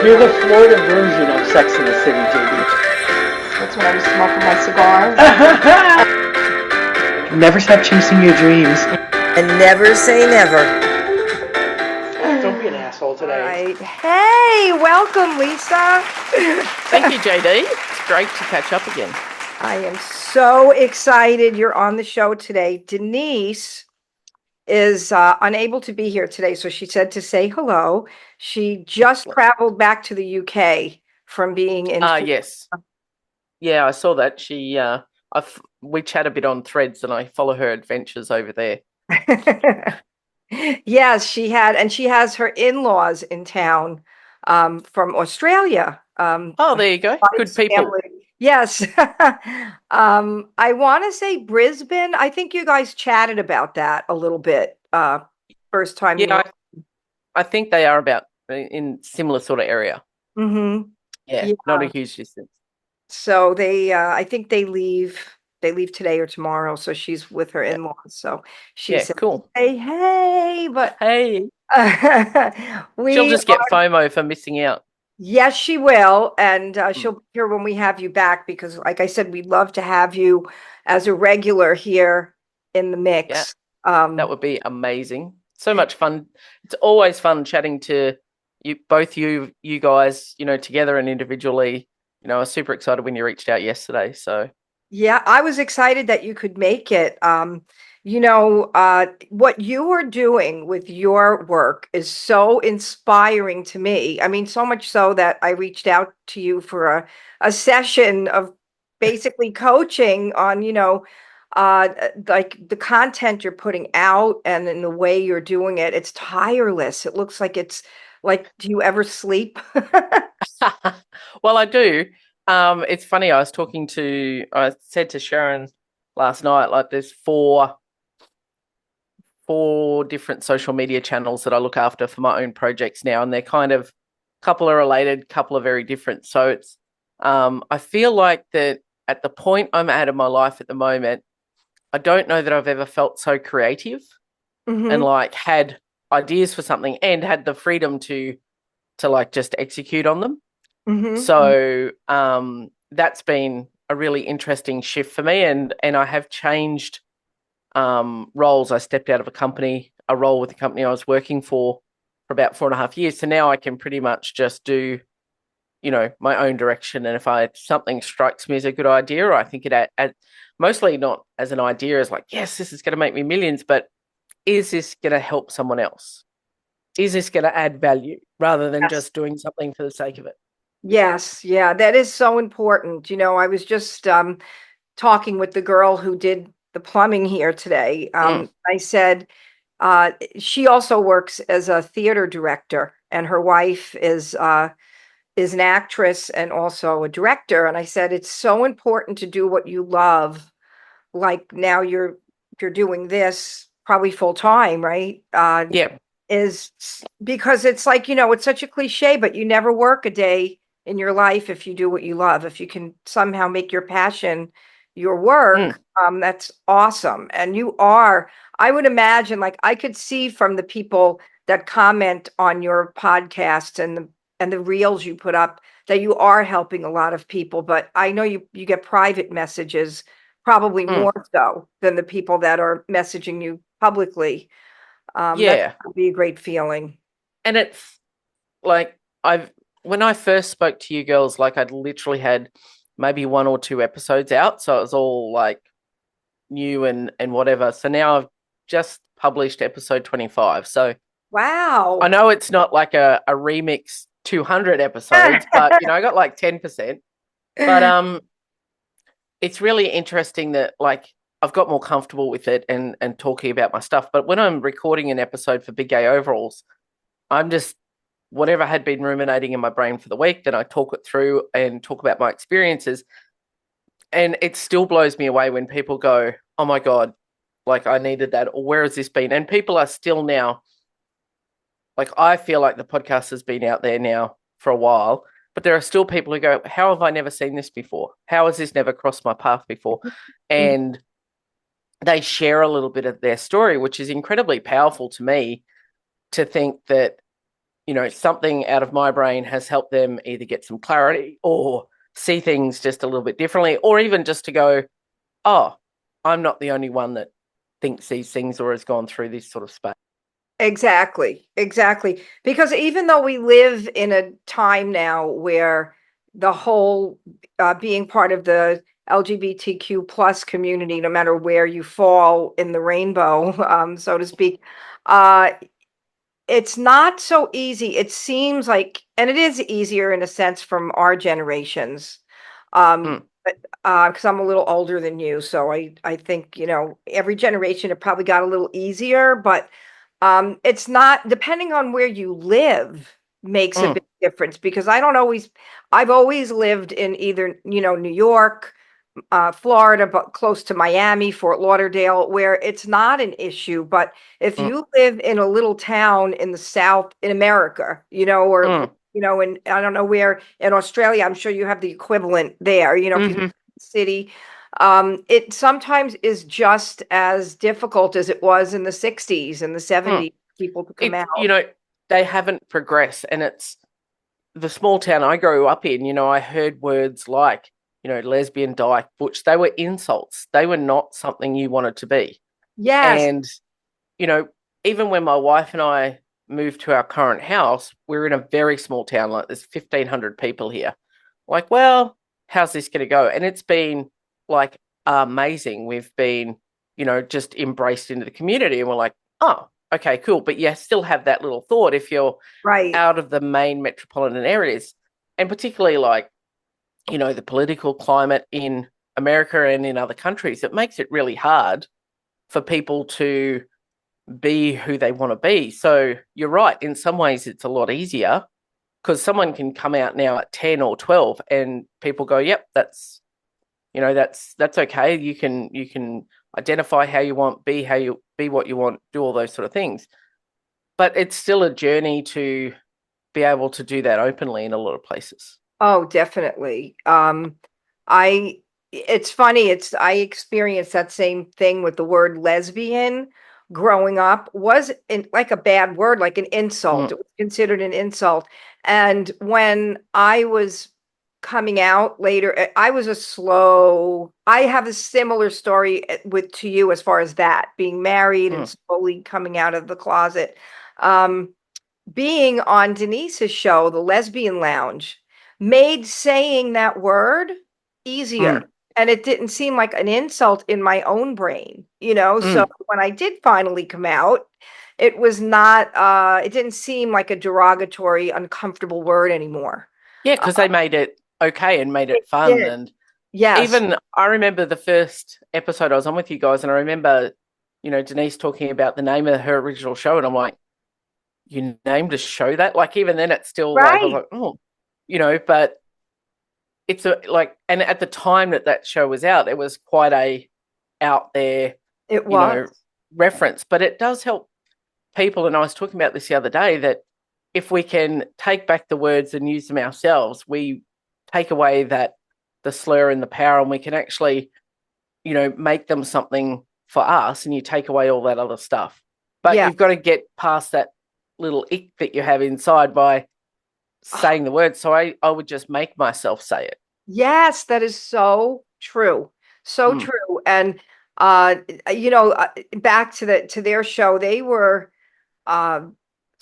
You're the Florida version of Sex in the City, JD. That's when I was smoking my cigars. Never stop chasing your dreams. And never say never. Don't be an asshole today. All right. Hey, welcome, Lisa. Thank you, JD. It's great to catch up again. I am so excited you're on the show today. Denise is unable to be here today, so she said to say hello. She just traveled back to the UK from being in. Yes. Yeah, I saw that. We chat a bit on Threads, and I follow her adventures over there. Yes, she has her in-laws in town from Australia. Oh, there you go. Good people. Family. Yes. I want to say Brisbane. I think you guys chatted about that a little bit first time. Yeah, I think they are about in similar sort of area. Mm-hmm. Yeah, not a huge distance. So I think they leave today or tomorrow. So she's with her in-laws. So she said, cool. Hey, but hey, she'll just get FOMO for missing out. Yes, she will. And she'll be here when we have you back, because like I said, we'd love to have you as a regular here in the mix. Yeah, that would be amazing. So much fun. It's always fun chatting to you guys, together and individually. I was super excited when you reached out yesterday. So yeah, I was excited that you could make it. What you are doing with your work is so inspiring to me. I mean, so much so that I reached out to you for a session of basically coaching on, like the content you're putting out and in the way you're doing it. It's tireless. It looks like it's like, do you ever sleep? Well, I do. It's funny. I said to Sharon last night, like there's four different social media channels that I look after for my own projects now, and they're kind of, couple are related, couple are very different. So it's, I feel like that at the point I'm at in my life at the moment, I don't know that I've ever felt so creative and like had ideas for something and had the freedom to like just execute on them. So that's been a really interesting shift for me, and I have changed roles. I stepped out of a role with the company I was working for about 4.5 years. So now I can pretty much just do, my own direction. And if something strikes me as a good idea, or I think it mostly not as an idea as like, yes, this is going to make me millions, but is this going to help someone else? Is this going to add value rather than just doing something for the sake of it? Yes. Yeah, that is so important. I was just talking with the girl who did the plumbing here today. I said she also works as a theater director, and her wife is an actress and also a director. And I said, it's so important to do what you love. Like now you're doing this probably full time, right? Yeah. Is because it's like, it's such a cliche, but you never work a day in your life if you do what you love. If you can somehow make your passion your work, that's awesome. And I would imagine, like I could see from the people that comment on your podcast and the reels you put up that you are helping a lot of people. But I know you get private messages, probably more so than the people that are messaging you publicly. That would be a great feeling. And it's like when I first spoke to you girls, like I'd literally had maybe 1 or 2 episodes out. So it was all like new and whatever. So now I've just published episode 25. So wow. I know it's not like a remix 200 episodes, but I got like 10%. But it's really interesting that like I've got more comfortable with it and talking about my stuff. But when I'm recording an episode for Big Gay Overalls, I'm just whatever had been ruminating in my brain for the week, then I talk it through and talk about my experiences. And it still blows me away when people go, oh my God, like I needed that, or where has this been? And people are still now, like I feel like the podcast has been out there now for a while, but there are still people who go, how have I never seen this before? How has this never crossed my path before? And they share a little bit of their story, which is incredibly powerful to me, to think that something out of my brain has helped them either get some clarity or see things just a little bit differently, or even just to go, oh, I'm not the only one that thinks these things or has gone through this sort of space. Exactly. Because even though we live in a time now where the whole being part of the LGBTQ plus community, no matter where you fall in the rainbow, so to speak, uh, it's not so easy. It seems like, and it is easier in a sense from our generations. Because I'm a little older than you, so I think, every generation it probably got a little easier, but it's not, depending on where you live makes a big difference, because I've always lived in either, New York, Florida, but close to Miami, Fort Lauderdale, where it's not an issue. But if you live in a little town in the South in America, or and I don't know where in Australia, I'm sure you have the equivalent there, if you live in the city, it sometimes is just as difficult as it was in the 60s and the 70s, people to come out. They haven't progressed, and it's the small town I grew up in. I heard words like, lesbian, dyke, butch. They were insults. They were not something you wanted to be. Yes. And, even when my wife and I moved to our current house, we're in a very small town. Like, there's 1,500 people here. Like, well, how's this going to go? And it's been like amazing. We've been, just embraced into the community, and we're like, oh, okay, cool. But you still have that little thought if you're out of the main metropolitan areas, and particularly like, the political climate in America and in other countries, it makes it really hard for people to be who they want to be. So you're right. In some ways, it's a lot easier because someone can come out now at 10 or 12 and people go, yep, that's okay. You can identify how you want, be what you want, do all those sort of things. But it's still a journey to be able to do that openly in a lot of places. Oh, definitely. It's funny. I experienced that same thing with the word lesbian growing up. Was like a bad word, like an insult. It was considered an insult. And when I was coming out later, I have a similar story to you as far as that, being married and slowly coming out of the closet. Being on Denise's show, The Lesbian Lounge, made saying that word easier. And it didn't seem like an insult in my own brain, So when I did finally come out, it was not, it didn't seem like a derogatory, uncomfortable word anymore. Yeah, because they made it okay and made it fun. Did. And yes, even I remember the first episode I was on with you guys, and I remember, Denise talking about the name of her original show, and I'm like, you named a show that? Like, even then it's still like, I was like, oh, but it's and at the time that show was out, it was quite a out there, reference, but it does help people. And I was talking about this the other day, that if we can take back the words and use them ourselves, we take away the slur and the power, and we can actually, make them something for us, and you take away all that other stuff. But you've got to get past that little ick that you have inside by saying the word. So I would just make myself say it. Yes, that is so true. So true. And back to their show, they were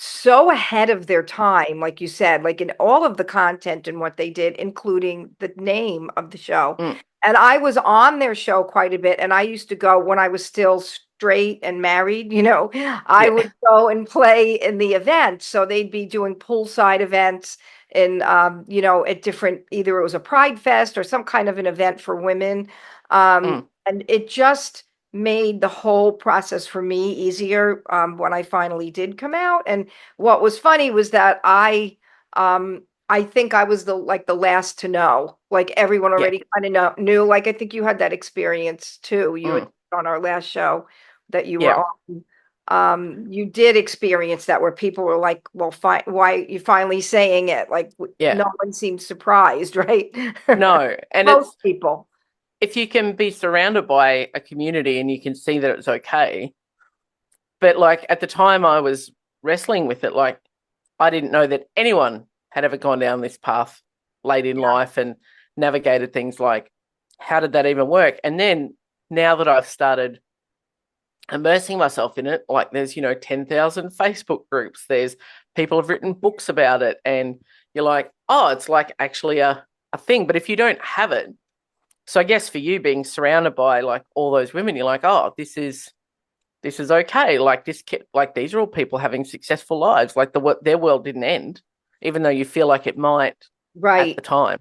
so ahead of their time, like you said, like in all of the content and what they did, including the name of the show. And I was on their show quite a bit, and I used to go when I was still straight and married, I would go and play in the event. So they'd be doing poolside events in, at different, either it was a Pride Fest or some kind of an event for women. And it just made the whole process for me easier when I finally did come out. And what was funny was that I think I was the last to know. Like, everyone already kind of knew. Like, I think you had that experience too. You had on our last show that you were on. You did experience that, where people were like, well, why are you finally saying it? Like, no one seemed surprised, right? No. And most people. If you can be surrounded by a community and you can see that it's okay. But like, at the time I was wrestling with it, like, I didn't know that anyone had ever gone down this path late in life and navigated things like, how did that even work? And then now that I've started immersing myself in it, like there's, 10,000 Facebook groups, there's people have written books about it, and you're like, oh, it's like actually a thing. But if you don't have it, so I guess for you being surrounded by like all those women, you're like, oh, this is okay. Like like these are all people having successful lives. Like their world didn't end, even though you feel like it might at Right. the time.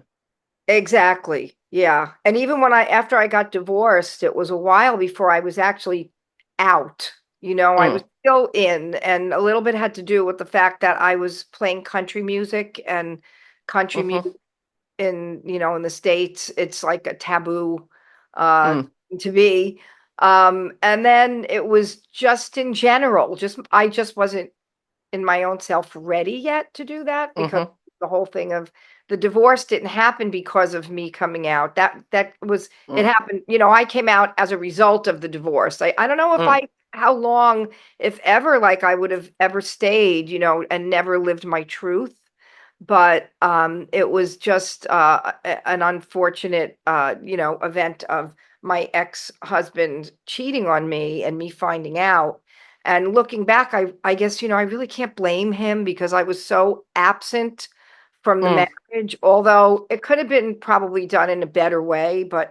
Exactly. Yeah. And even after I got divorced, it was a while before I was actually out. I was still in, and a little bit had to do with the fact that I was playing country music, and country music in the States, it's like a taboo to be. And then it was just in general, I just wasn't in my own self ready yet to do that, because the whole thing of the divorce didn't happen because of me coming out. That was it happened, I came out as a result of the divorce. I don't know if how long, if ever, like I would have ever stayed, and never lived my truth. But it was just an unfortunate event of my ex-husband cheating on me and me finding out. And looking back, I guess, I really can't blame him, because I was so absent from the marriage, although it could have been probably done in a better way. But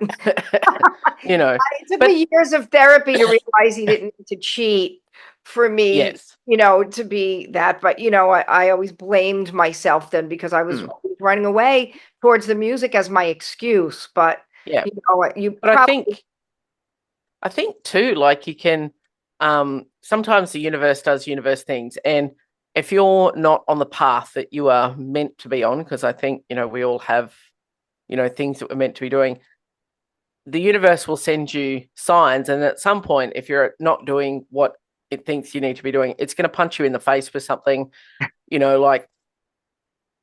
it took me years of therapy to realize he didn't need to cheat for me, yes, to be that. But, I always blamed myself then, because I was always running away towards the music as my excuse. But, yeah. you But probably. I think too, like you can, sometimes the universe does universe things. And if you're not on the path that you are meant to be on, because I think, we all have, things that we're meant to be doing, the universe will send you signs. And at some point, if you're not doing what it thinks you need to be doing, it's going to punch you in the face with something, like,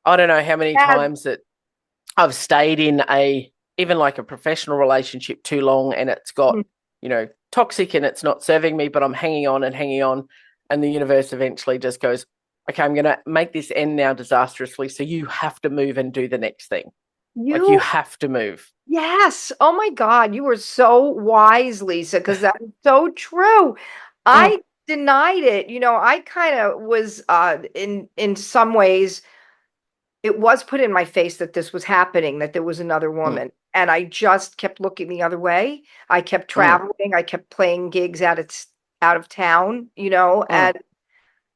I don't know how many times that I've stayed in even like a professional relationship too long, and it's got, toxic, and it's not serving me, but I'm hanging on and hanging on. And the universe eventually just goes, okay, I'm going to make this end now disastrously. So you have to move and do the next thing. You have to move. Yes. Oh my God. You were so wise, Lisa, because that's so true. I denied it. I kind of was in some ways, it was put in my face that this was happening, that there was another woman. And I just kept looking the other way. I kept traveling. I kept playing gigs out of town, and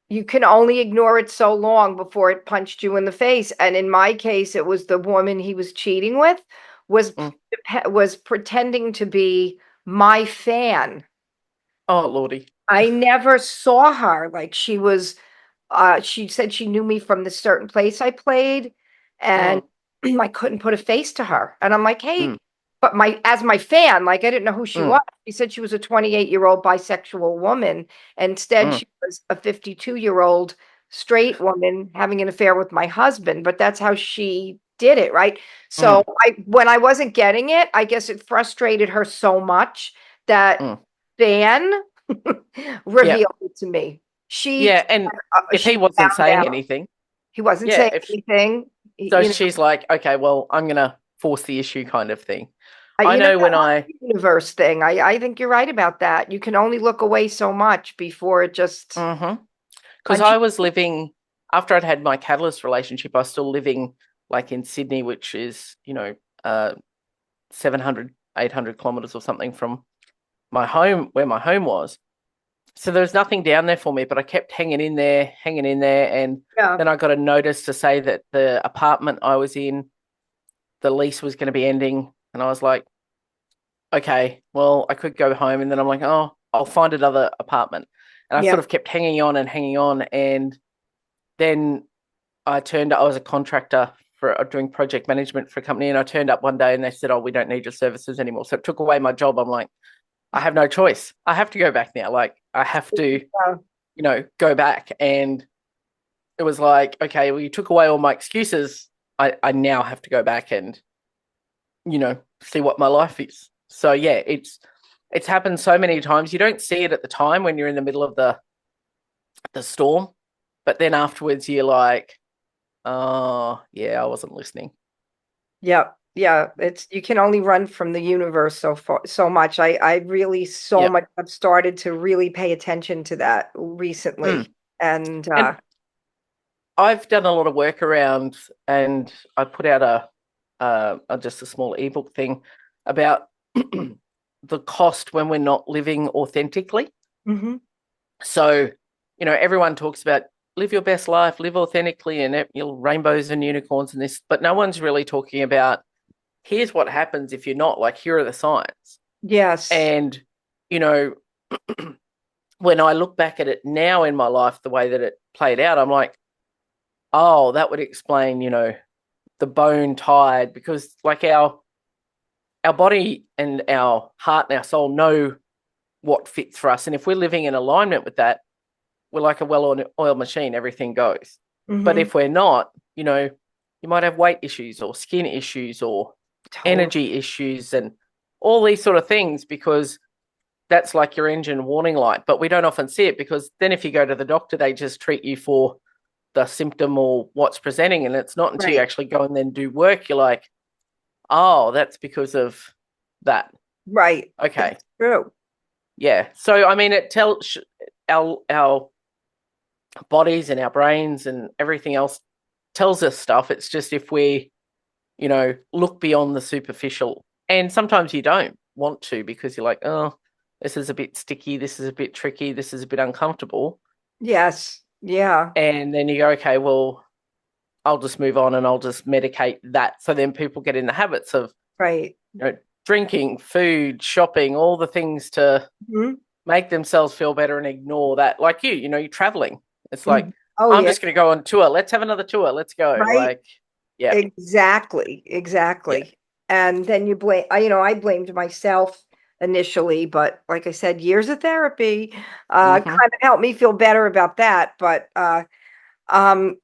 you can only ignore it so long before it punched you in the face. And in my case, it was the woman he was cheating with was pretending to be my fan. Oh, Lordy. I never saw her. Like, she said she knew me from the certain place I played, and I couldn't put a face to her. And I'm like, hey, but as my fan, like, I didn't know who she was. She said she was a 28-year-old bisexual woman. Instead, she was a 52-year-old straight woman having an affair with my husband. But that's how she did it, right? So when I wasn't getting it, I guess it frustrated her so much that fan revealed it to me. And if he wasn't saying anything, he wasn't saying anything. So she's like, okay, well, I'm going to force the issue kind of thing. I know when universe thing, I think you're right about that. You can only look away so much before it just. Because I was living, after I'd had my Catalyst relationship, I was still living like in Sydney, which is, 700, 800 kilometers or something from my home, where my home was. So there was nothing down there for me, but I kept hanging in there. And then I got a notice to say that the apartment I was in, the lease was going to be ending. And I was like, okay, well, I could go home. And then I'm like, oh, I'll find another apartment. And I sort of kept hanging on. And then I was a contractor for doing project management for a company. And I turned up one day and they said, oh, we don't need your services anymore. So it took away my job. I'm like, I have no choice. I have to go back now. Like, I have to, go back. And it was like, okay, well, you took away all my excuses. I now have to go back and, see what my life is. So yeah, it's happened so many times. You don't see it at the time when you're in the middle of the storm. but then afterwards you're like, oh yeah, I wasn't listening. Yeah. Yeah. It's, you can only run from the universe so far, so much. I really so Yep. much have started to really pay attention to that recently. And I've done a lot of work around, and I put out just a small ebook thing about the cost when we're not living authentically. mhm. So, everyone talks about live your best life, live authentically, and rainbows and unicorns and this, but no one's really talking about here's what happens if you're not, like, here are the signs. Yes. And, when I look back at it now in my life, the way that it played out, I'm like, oh, that would explain, the bone tired, because like our body and our heart and our soul know what fits for us. And if we're living in alignment with that, we're like a well-oiled machine, everything goes. But Mhm. if we're not, you might have weight issues or skin issues or Totally. energy issues and all these sort of things, because that's like your engine warning light. But we don't often see it, because then if you go to the doctor, they just treat you for the symptom or what's presenting. And it's not until you Right. actually go and then do work, you're like, oh, that's because of that. Right. Okay. That's true. Yeah. So, I mean, it tells our bodies and our brains and everything else tells us stuff. It's just if we, look beyond the superficial, and sometimes you don't want to, because you're like, oh, this is a bit sticky, this is a bit tricky, this is a bit uncomfortable. Yes. Yeah. And then you go, okay, well, I'll just move on and I'll just medicate that. So then people get in the habits of, Right. drinking, food, shopping, all the things to Mhm. make themselves feel better and ignore that. Like you're traveling. It's like, Oh, I'm yeah. just going to go on tour. Let's have another tour. Let's go. Right. Like, yeah. Exactly. Yeah. Exactly. And then you blame, I blamed myself initially, but like I said, years of therapy Mhm. kind of helped me feel better about that. But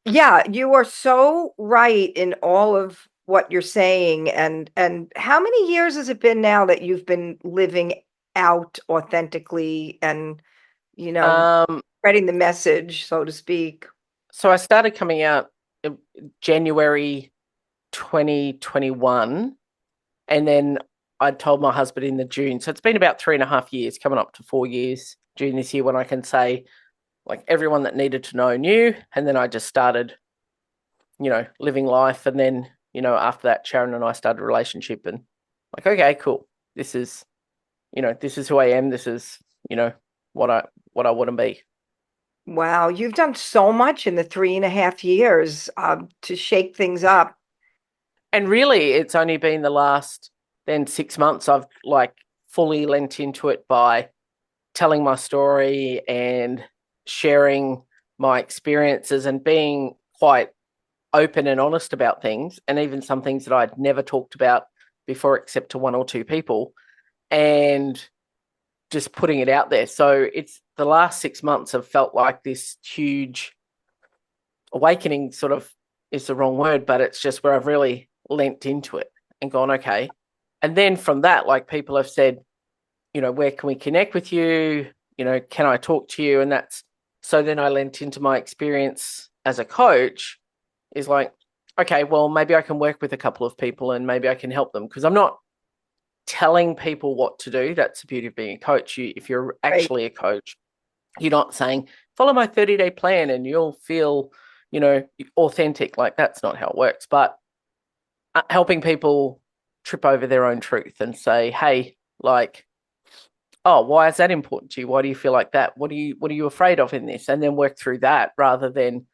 yeah, you are so right in all of what you're saying. And how many years has it been now that you've been living out authentically and, spreading the message, so to speak? So I started coming out in January 2021, and then I told my husband in the June. So it's been about 3.5 years, coming up to 4 years, June this year, when I can say, like, everyone that needed to know knew. And then I just started, living life. And then, after that, Sharon and I started a relationship, and like, okay, cool. This is who I am. This is, what I want to be. Wow, you've done so much in the 3.5 years to shake things up. And really, it's only been the last then 6 months I've like fully lent into it by telling my story and sharing my experiences and being quite open and honest about things, and even some things that I'd never talked about before except to one or two people, and just putting it out there. So it's the last 6 months have felt like this huge awakening, sort of is the wrong word, but it's just where I've really lent into it and gone, okay. And then from that, like, people have said, where can we connect with you? Can I talk to you? And that's, so then I lent into my experience as a coach, is like, okay, well, maybe I can work with a couple of people and maybe I can help them, because I'm not telling people what to do. That's the beauty of being a coach. If you're actually a coach, you're not saying, follow my 30-day plan and you'll feel, authentic. Like, that's not how it works. But helping people trip over their own truth and say, hey, like, oh, why is that important to you? Why do you feel like that? What are you afraid of in this? And then work through that, rather than,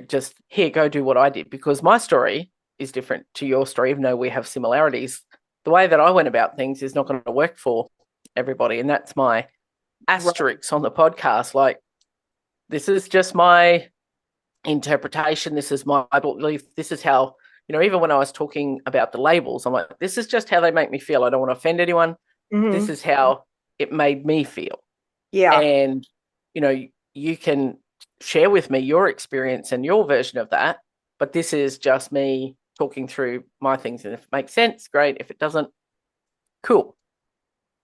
just here, go do what I did. Because my story is different to your story, even though we have similarities. The way that I went about things is not going to work for everybody. And that's my asterisk on the podcast. Like, this is just my interpretation. This is my belief. This is how, even when I was talking about the labels, I'm like, this is just how they make me feel. I don't want to offend anyone. This is how it made me feel. Yeah. And, you can share with me your experience and your version of that, but this is just me talking through my things. And if it makes sense, great. If it doesn't, cool.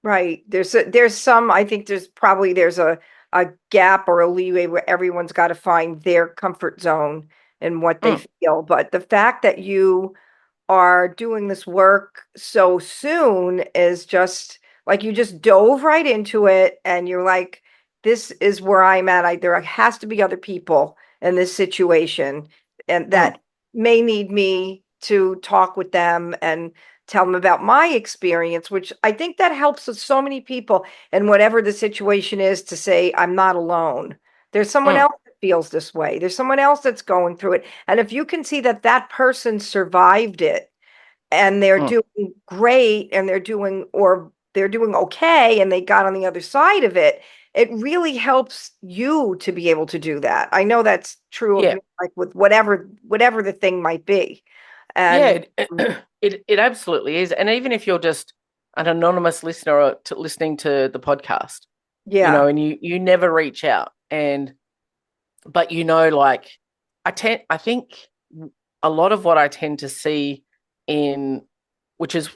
Right. There's some, I think there's a a gap or a leeway where everyone's got to find their comfort zone and what they feel. But the fact that you are doing this work so soon is just like you just dove right into it and you're like, this is where I'm at. There has to be other people in this situation and that may need me to talk with them and tell them about my experience, which I think that helps with so many people and whatever the situation is to say, I'm not alone. There's someone else that feels this way. There's someone else that's going through it. And if you can see that that person survived it and they're doing great and they're doing okay and they got on the other side of it, it really helps you to be able to do that. I know that's true of me, like with whatever the thing might be. And it absolutely is. And even if you're just an anonymous listener listening to the podcast, you know, and you never reach out but like I think a lot of what I tend to see which is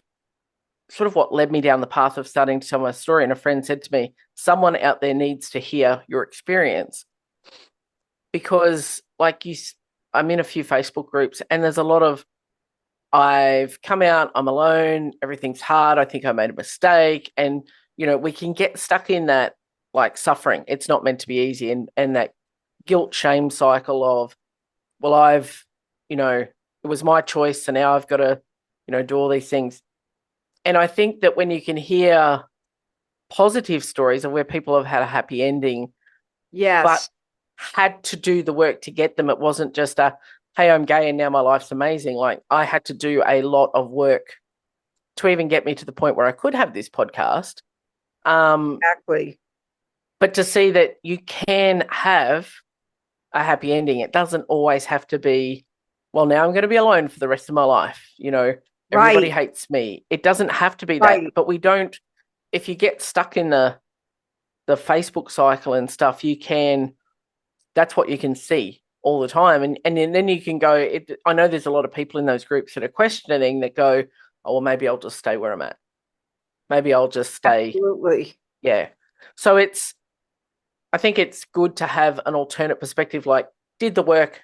sort of what led me down the path of starting to tell my story. And a friend said to me, someone out there needs to hear your experience because I'm in a few Facebook groups and there's a lot of, I've come out, I'm alone, everything's hard, I think I made a mistake. And, we can get stuck in that like suffering. It's not meant to be easy. And that guilt shame cycle of, well, it was my choice. So now I've got to, do all these things. And I think that when you can hear positive stories of where people have had a happy ending, but had to do the work to get them, it wasn't just hey, I'm gay and now my life's amazing. Like I had to do a lot of work to even get me to the point where I could have this podcast. Exactly. But to see that you can have a happy ending, it doesn't always have to be, well, now I'm going to be alone for the rest of my life. Everybody hates me. It doesn't have to be that, but we don't, if you get stuck in the Facebook cycle and stuff, that's what you can see all the time. And then you can go, I know there's a lot of people in those groups that are questioning that go, oh, well, maybe I'll just stay where I'm at. Maybe I'll just stay. Absolutely. Yeah. So I think it's good to have an alternate perspective, like did the work,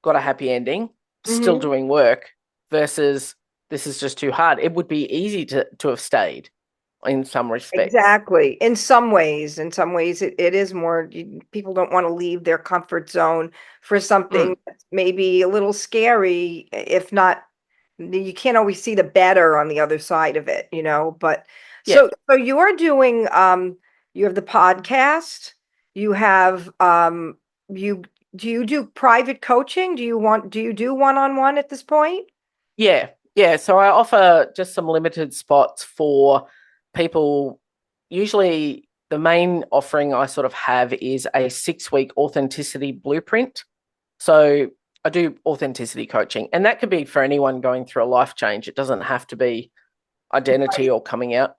got a happy ending, still doing work versus this is just too hard. It would be easy to have stayed in some respects. Exactly. In some ways, it is more, people don't want to leave their comfort zone for something that's maybe a little scary. If not, you can't always see the better on the other side of it, but so you are doing, you have the podcast, you have, do you do private coaching? Do you do one-on-one at this point? Yeah. So I offer just some limited spots for people. Usually the main offering I sort of have is a 6-week authenticity blueprint. So I do authenticity coaching, and that could be for anyone going through a life change. It doesn't have to be identity or coming out.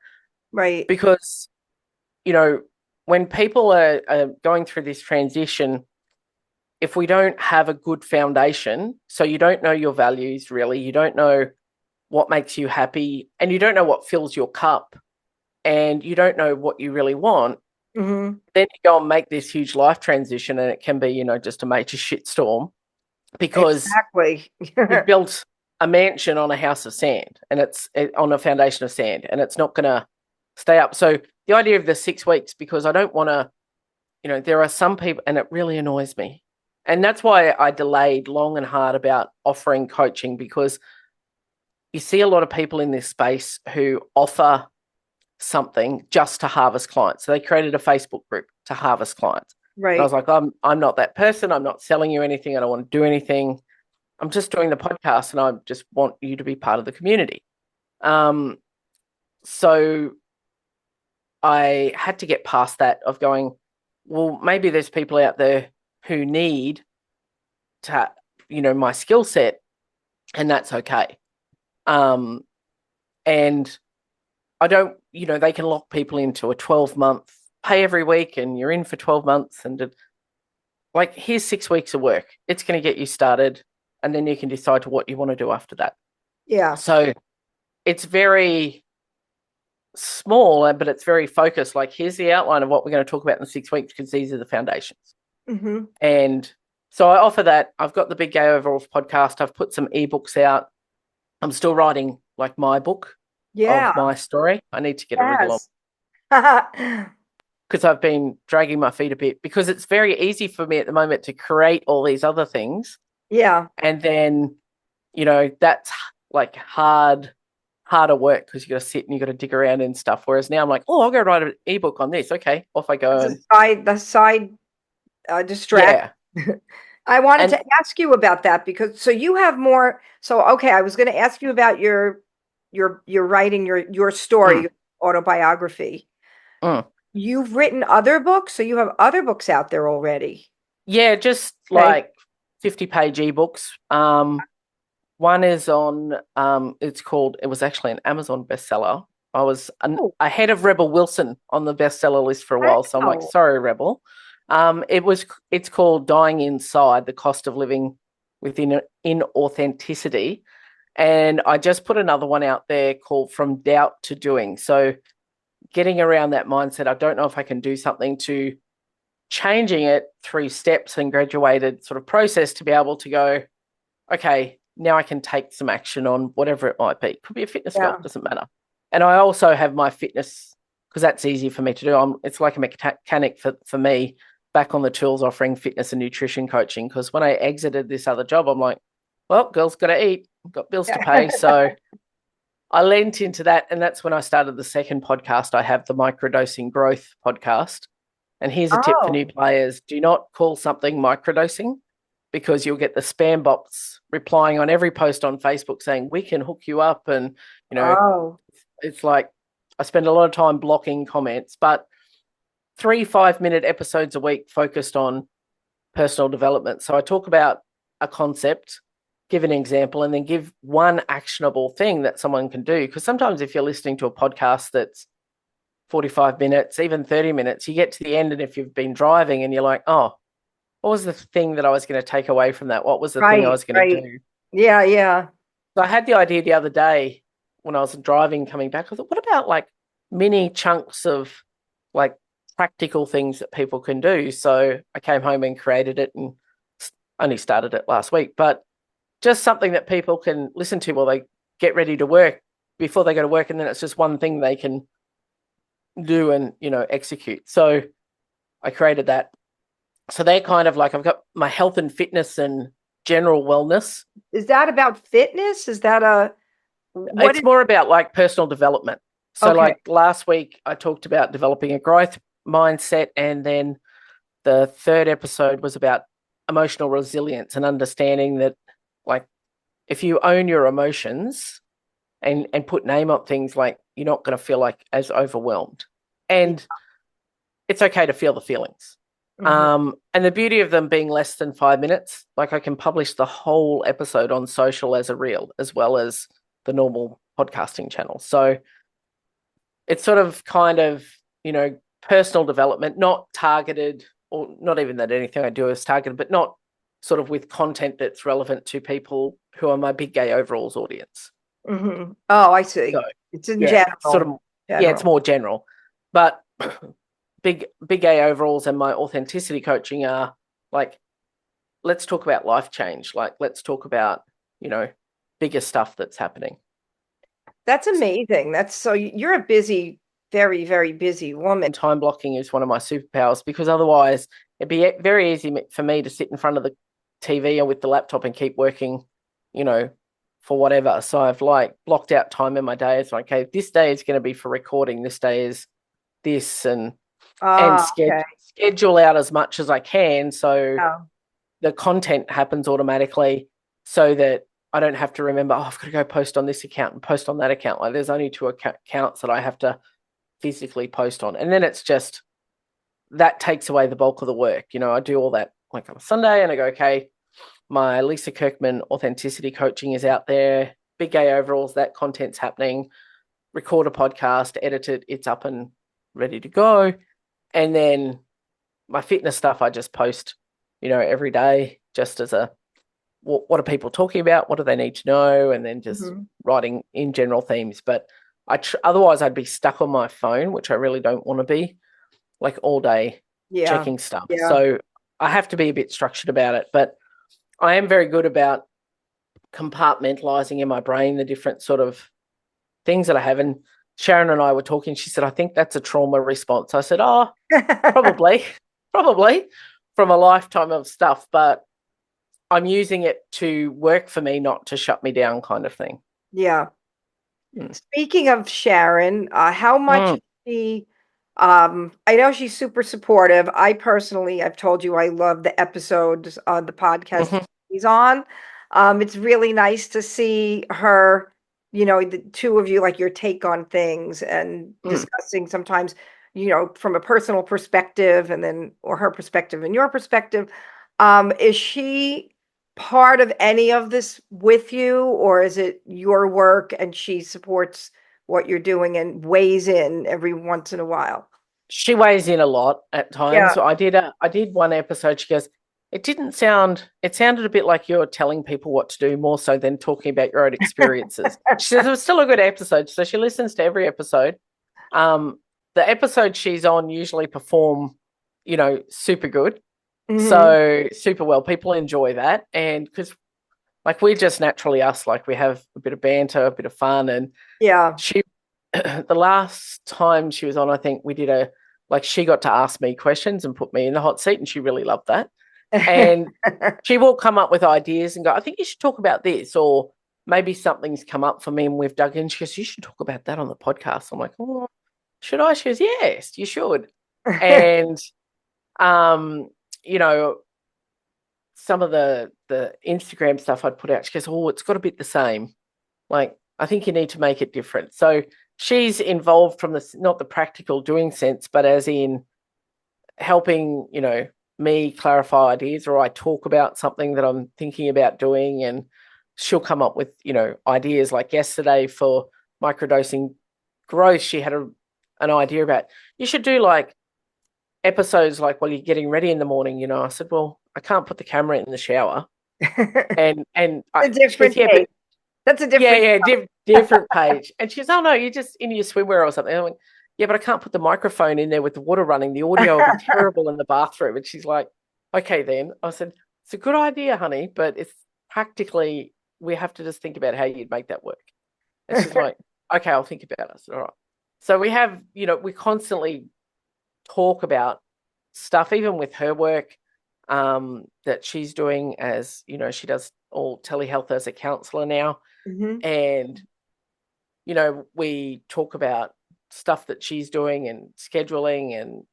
Right. Because, when people are going through this transition, if we don't have a good foundation, so you don't know your values really, you don't know what makes you happy, and you don't know what fills your cup, and you don't know what you really want, then you go and make this huge life transition, and it can be, just a major shitstorm because you built a mansion on a house of sand, and it's on a foundation of sand, and it's not going to stay up. So the idea of the 6 weeks, because I don't want to, there are some people, and it really annoys me. And that's why I delayed long and hard about offering coaching, because you see a lot of people in this space who offer something just to harvest clients. So they created a Facebook group to harvest clients. Right. And I was like, I'm not that person. I'm not selling you anything. I don't want to do anything. I'm just doing the podcast, and I just want you to be part of the community. So I had to get past that of going, well, maybe there's people out there who need to, my skill set, and that's okay. And I don't, they can lock people into a 12-month pay every week, and you're in for 12 months, and like, here's 6 weeks of work. It's going to get you started, and then you can decide what you want to do after that. Yeah. So it's very small, but it's very focused. Like, here's the outline of what we're going to talk about in 6 weeks because these are the foundations. Mm-hmm. And so I offer that. I've got the Big Gay Overalls podcast. I've put some ebooks out. I'm still writing like my book Yeah. of my story. I need to get a wriggle on Yes. because I've been dragging my feet a bit because it's very easy for me at the moment to create all these other things. Yeah. And then, that's like harder work because you got to sit and you got to dig around and stuff. Whereas now I'm like, oh, I'll go write an ebook on this. Okay, off I go. The side distract. Yeah. I wanted to ask you about that because so you have more. So okay, I was going to ask you about your writing your story, your autobiography. You've written other books, so you have other books out there already. Yeah, just like 50-page ebooks. One is on, it was actually an Amazon bestseller. I was ahead of Rebel Wilson on the bestseller list for a while. So I'm like, sorry, Rebel. It's called Dying Inside, The Cost of Living Within Inauthenticity. And I just put another one out there called From Doubt to Doing. So getting around that mindset, I don't know if I can do something to changing it through steps and graduated sort of process to be able to go, okay, now I can take some action on whatever it might be. Could be a fitness goal, doesn't matter. And I also have my fitness, because that's easy for me to do. It's like a mechanic for me, back on the tools offering fitness and nutrition coaching, because when I exited this other job, I'm like, well, girls got to eat, got bills to pay. So I leaned into that, and that's when I started the second podcast. I have the Microdosing Growth podcast. And here's a tip for new players. Do not call something microdosing, because you'll get the spam bots replying on every post on Facebook saying, we can hook you up. And, it's like I spend a lot of time blocking comments, but 3 5-minute episodes a week focused on personal development. So I talk about a concept, give an example, and then give one actionable thing that someone can do. Because sometimes if you're listening to a podcast that's 45 minutes, even 30 minutes, you get to the end, and if you've been driving and you're like, oh, what was the thing that I was going to take away from that? What was the thing I was going to do? Yeah, yeah. So I had the idea the other day when I was driving coming back. I thought, what about like mini chunks of like practical things that people can do? So I came home and created it, and only started it last week, but just something that people can listen to while they get ready to work, before they go to work. And then it's just one thing they can do and, execute. So I created that. So they're kind of like, I've got my health and fitness and general wellness. Is that about fitness? Is that it's more about like personal development. So like last week I talked about developing a growth mindset, and then the third episode was about emotional resilience and understanding that, like, if you own your emotions and put name on things, like, you're not going to feel like as overwhelmed. And it's okay to feel the feelings. And the beauty of them being less than 5 minutes, like I can publish the whole episode on social as a reel, as well as the normal podcasting channel. So it's sort of kind of, personal development, not targeted, or not even that anything I do is targeted, but not sort of with content that's relevant to people who are my Big Gay Overalls audience. Oh, I see. So, it's in general. Sort of, general. Yeah, it's more general. But Big Gay Overalls and my authenticity coaching are like, let's talk about life change. Like, let's talk about, bigger stuff that's happening. That's amazing. You're a busy, very, very busy woman. Time blocking is one of my superpowers, because otherwise it'd be very easy for me to sit in front of the TV or with the laptop and keep working, for whatever. So I've like blocked out time in my day. It's like, okay, this day is going to be for recording. This day is this, and schedule out as much as I can. So the content happens automatically, so that I don't have to remember, I've got to go post on this account and post on that account. Like, there's only 2 accounts that I have to physically post on. And then it's just, that takes away the bulk of the work. I do all that like on a Sunday, and I go, okay, my Lisa Kirkman authenticity coaching is out there, Big Gay Overalls, that content's happening, record a podcast, edit it, it's up and ready to go. And then my fitness stuff, I just post, every day, just as a, what are people talking about? What do they need to know? And then just writing in general themes. But Otherwise I'd be stuck on my phone, which I really don't want to be, like all day Yeah. checking stuff. Yeah. So I have to be a bit structured about it, but I am very good about compartmentalizing in my brain the different sort of things that I have. And Sharon and I were talking. She said, I think that's a trauma response. I said, oh, probably from a lifetime of stuff, but I'm using it to work for me, not to shut me down, kind of thing. Yeah. Mm. Speaking of Sharon, how much she, I know she's super supportive. I've told you I love the episodes on the podcast she's on. It's really nice to see her, the two of you, like your take on things and discussing sometimes, from a personal perspective or her perspective and your perspective. Is she part of any of this with you, or is it your work and she supports what you're doing and weighs in every once in a while? She weighs in a lot at times. Yeah. I did one episode. She goes, it sounded a bit like you're telling people what to do more so than talking about your own experiences. She says it was still a good episode. So she listens to every episode. The episodes she's on usually perform, super good. So super well. People enjoy that. And because like we're just naturally us, like we have a bit of banter, a bit of fun. And she the last time she was on, I think we did she got to ask me questions and put me in the hot seat, and she really loved that. And she will come up with ideas and go, I think you should talk about this, or maybe something's come up for me and we've dug in. She goes, you should talk about that on the podcast. I'm like, oh, should I? She goes, yes, you should. And some of the Instagram stuff I'd put out, she goes, oh, it's got a bit the same. Like, I think you need to make it different. So she's involved from not the practical doing sense, but as in helping, me clarify ideas, or I talk about something that I'm thinking about doing, and she'll come up with, ideas. Like yesterday for microdosing growth, she had an idea about, you should do like episodes like while you're getting ready in the morning. I said, well, I can't put the camera in the shower. and a different page. That's a different different page. And she goes, oh no, you're just in your swimwear or something. I went, yeah, but I can't put the microphone in there with the water running. The audio will be terrible in the bathroom. And she's like, okay then. I said, it's a good idea, honey, but it's practically, we have to just think about how you'd make that work. And she's like, okay, I'll think about it. I said, all right. So we have, we constantly talk about stuff, even with her work that she's doing as, she does all telehealth as a counsellor now. And, we talk about stuff that she's doing and scheduling and,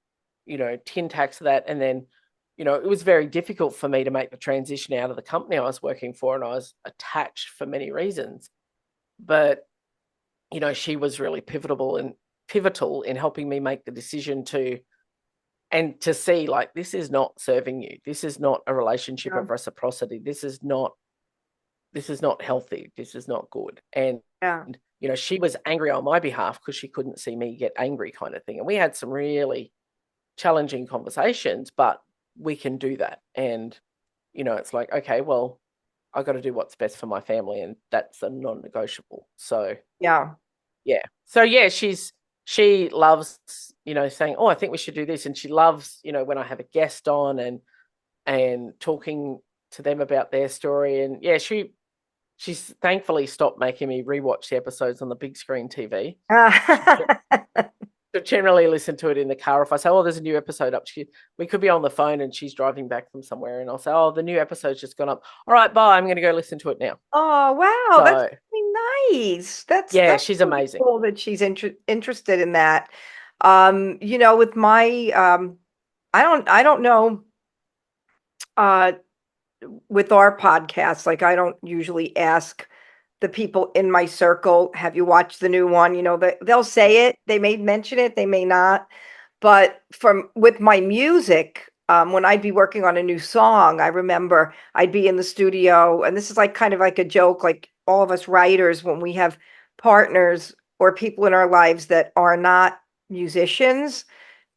tin tacks of that. And then, it was very difficult for me to make the transition out of the company I was working for, and I was attached for many reasons. But, she was really pivotal in helping me make the decision to see, like, this is not serving you. This is not a relationship of reciprocity. This is not healthy. This is not good. And, she was angry on my behalf because she couldn't see me get angry, kind of thing. And we had some really challenging conversations, but we can do that. And, it's like, okay, well, I got to do what's best for my family, and that's a non-negotiable. So, So, she loves, saying, oh, I think we should do this. And she loves, when I have a guest on and talking to them about their story. And she's thankfully stopped making me rewatch the episodes on the big screen TV. So generally listen to it in the car. If I say, oh, there's a new episode up, we could be on the phone and she's driving back from somewhere, and I'll say, oh, the new episode's just gone up. All right, bye. I'm going to go listen to it now. Oh, wow. That's really nice. That's she's really amazing. Cool that she's interested in that. With my, I don't know, with our podcast, like I don't usually ask the people in my circle, have you watched the new one? They'll say it, they may mention it, they may not. But with my music, when I'd be working on a new song, I remember I'd be in the studio, and this is like kind of like a joke, like all of us writers, when we have partners or people in our lives that are not musicians,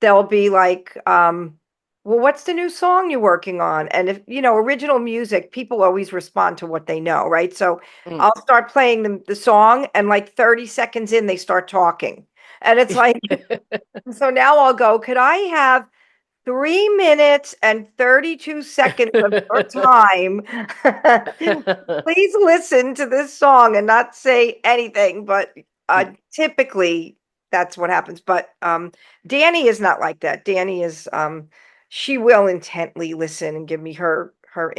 they'll be like, well, what's the new song you're working on? And if, original music, people always respond to what they know, right? So Mm. I'll start playing the song, and like 30 seconds in, they start talking. And it's like, so now I'll go, could I have 3 minutes and 32 seconds of your time? Please listen to this song and not say anything. But typically that's what happens. But Danny is not like that. Danny is she will intently listen and give me her her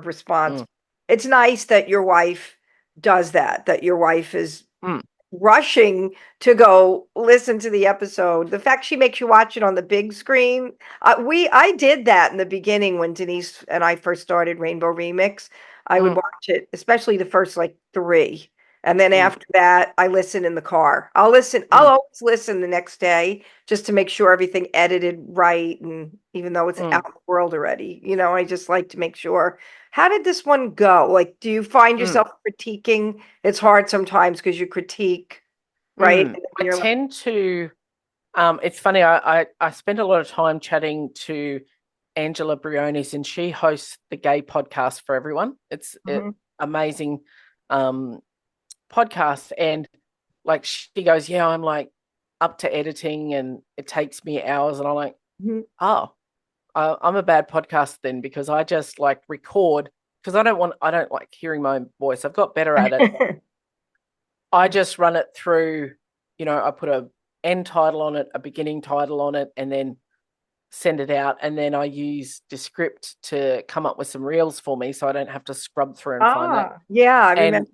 response. Mm. It's nice that your wife does that, that your wife is Mm. rushing to go listen to the episode. The fact she makes you watch it on the big screen. I did that in the beginning when Denise and I first started Rainbow Remix. I would Mm. watch it, especially the first like 3. And then Mm. after that, I listen in the car. I'll always listen the next day just to make sure everything edited right. And even though it's out in the world already, I just like to make sure. How did this one go? Like, do you find yourself critiquing? It's hard sometimes because you critique, right? And I you're like, tend to, it's funny, I spend a lot of time chatting to Angela Briones, and she hosts the Gay Podcast for Everyone. It's an amazing podcast. And like she goes, yeah, I'm like up to editing and it takes me hours. And I'm like, oh, I'm a bad podcast then, because I just like record, because I don't like hearing my own voice. I've got better at it. I just run it through, I put a end title on it, a beginning title on it, and then send it out. And then I use Descript to come up with some reels for me, so I don't have to scrub through and find that. Yeah, I And remember.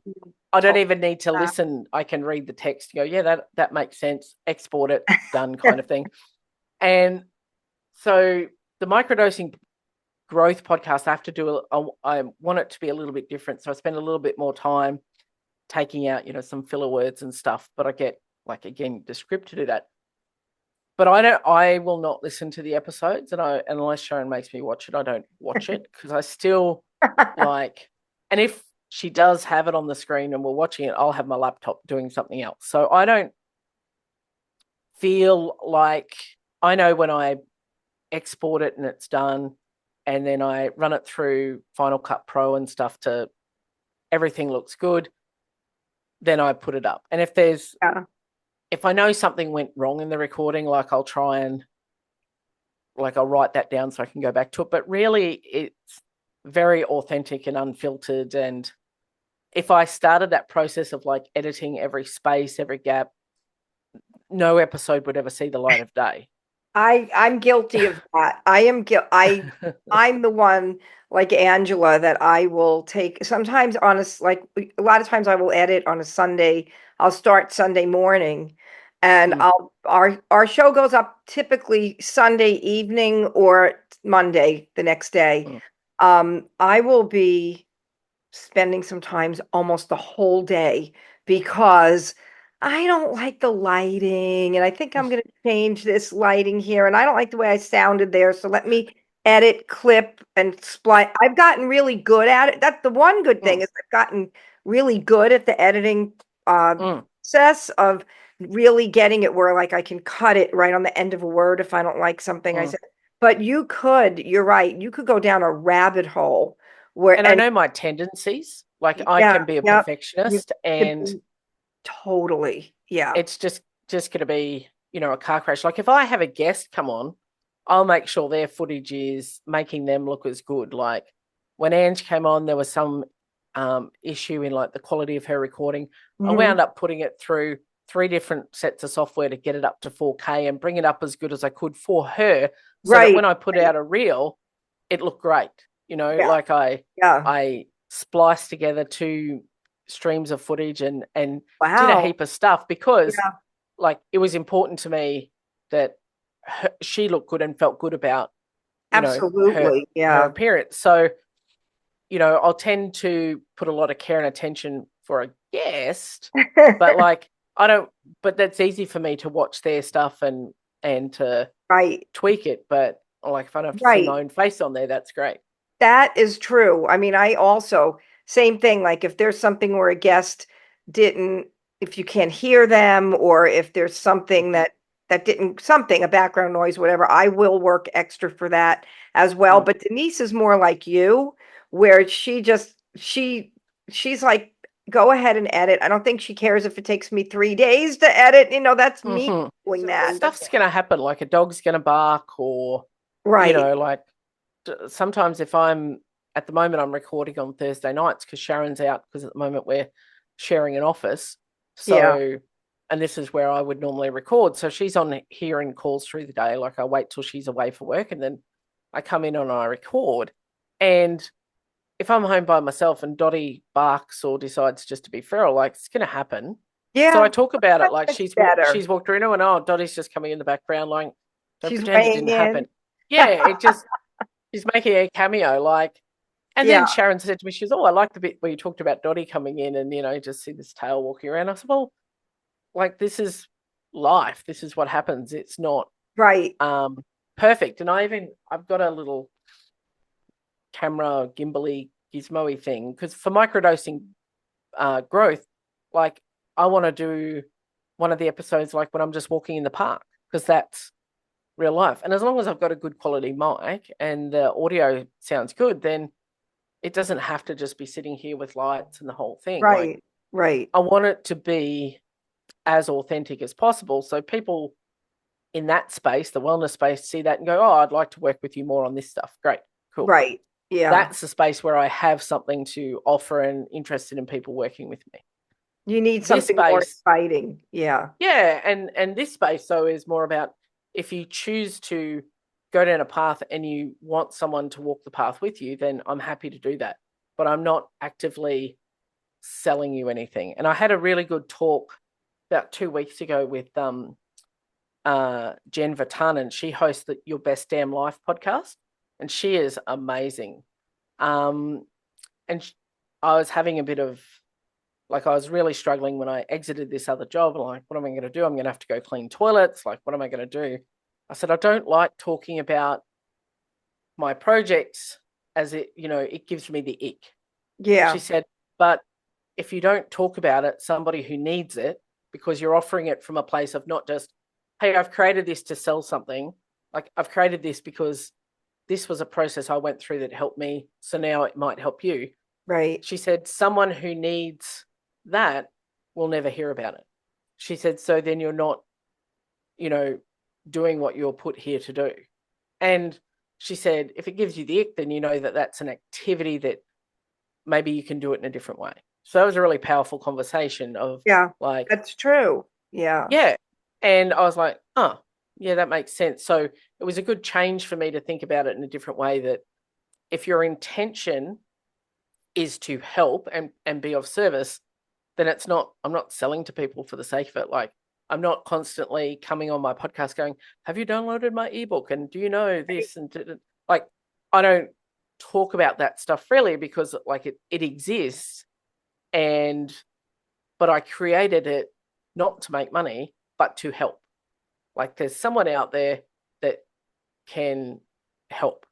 I don't even need to listen. I can read the text, go, yeah, that makes sense. Export it, done, kind of thing. And so the microdosing growth podcast, I have to do. I want it to be a little bit different, so I spend a little bit more time taking out, some filler words and stuff. But I get, like, again, Descript to do that. But I will not listen to the episodes, and unless Sharon makes me watch it, I don't watch it, because I still like. And if she does have it on the screen and we're watching it, I'll have my laptop doing something else. So I don't feel like, I know when I export it and it's done, and then I run it through Final Cut Pro and stuff to everything looks good, then I put it up. And if I know something went wrong in the recording, like I'll try and I'll write that down so I can go back to it. But really, it's very authentic and unfiltered. And if I started that process of like editing every space, every gap, no episode would ever see the light of day. I'm guilty of that. I'm the one, like Angela, that I will take sometimes like a lot of times I will edit on a Sunday. I'll start Sunday morning, and our show goes up typically Sunday evening or Monday the next day. I will be spending sometimes almost the whole day because I don't like the lighting, and I think I'm going to change this lighting here, and I don't like the way I sounded there, so let me edit, clip, and splice. I've gotten really good at it. That's the one good thing, is I've gotten really good at the editing process of really getting it where like I can cut it right on the end of a word if I don't like something I said. But you're right, you could go down a rabbit hole where, and I know my tendencies. Like, I can be a perfectionist, and totally, it's just going to be, a car crash. Like, if I have a guest come on, I'll make sure their footage is making them look as good. Like, when Ange came on, there was some issue in like the quality of her recording. I wound up putting it through 3 different sets of software to get it up to 4K and bring it up as good as I could for her, so that when I put out a reel, it looked great. Like I spliced together 2 streams of footage and did a heap of stuff, because like it was important to me that she looked good and felt good about absolutely her appearance. So I'll tend to put a lot of care and attention for a guest, but like but that's easy for me to watch their stuff and to tweak it. But like, if I don't have to see my own face on there, that's great. That is true. I mean, I also, same thing, like if there's something where a guest if you can't hear them, or if there's something that that didn't, something, a background noise, whatever, I will work extra for that as well. But Denise is more like you, where she's like, go ahead and edit. I don't think she cares if it takes me 3 days to edit. That's me doing that. Stuff's going to happen, like a dog's going to bark, or, Right. like sometimes if at the moment I'm recording on Thursday nights because Sharon's out, because at the moment we're sharing an office. So, and this is where I would normally record. So she's on here and calls through the day. Like I wait till she's away for work and then I come in and I record. And if I'm home by myself and Dottie barks or decides just to be feral, like it's going to happen. Yeah. So I talk about it like she's better. walked around and, oh, Dottie's just coming in the background, like, don't She's pretend it weighing didn't in. happen. Yeah, it just, she's making a cameo, like. And then Sharon said to me, she goes, oh, I like the bit where you talked about Dottie coming in and, just see this tail walking around. I said, well, like, this is life. This is what happens. It's not right. Perfect. And I've got a little camera gimbally gizmo-y thing, because for microdosing growth, like I want to do one of the episodes like when I'm just walking in the park, because that's real life. And as long as I've got a good quality mic and the audio sounds good, then it doesn't have to just be sitting here with lights and the whole thing. Right. Like, right. I want it to be as authentic as possible, so people in that space, the wellness space, see that and go, oh, I'd like to work with you more on this stuff. Great. Cool. Right. Yeah. That's the space where I have something to offer and interested in people working with me. You need something more exciting. Yeah. Yeah. And this space, though, is more about if you choose to go down a path and you want someone to walk the path with you, then I'm happy to do that. But I'm not actively selling you anything. And I had a really good talk about 2 weeks ago with Jen Vatanen. She hosts the Your Best Damn Life podcast, and she is amazing. I was having a bit of, like, I was really struggling when I exited this other job. Like, what am I going to do? I'm going to have to go clean toilets. Like, what am I going to do? I said, I don't like talking about my projects as it gives me the ick. Yeah. She said, but if you don't talk about it, somebody who needs it, because you're offering it from a place of not just, hey, I've created this to sell something. Like, I've created this because this was a process I went through that helped me, so now it might help you. Right. She said, someone who needs that will never hear about it. She said, so then you're not, doing what you're put here to do. And she said, if it gives you the ick, then you know that that's an activity that maybe you can do it in a different way. So that was a really powerful conversation of, like, that's true. Yeah. Yeah. And I was like, oh, yeah, that makes sense. So it was a good change for me to think about it in a different way, that if your intention is to help and be of service, then I'm not selling to people for the sake of it. Like, I'm not constantly coming on my podcast going, have you downloaded my ebook? And do you know this? And like, I don't talk about that stuff freely because, like, it exists. But I created it not to make money, but to help. Like, there's someone out there that can help.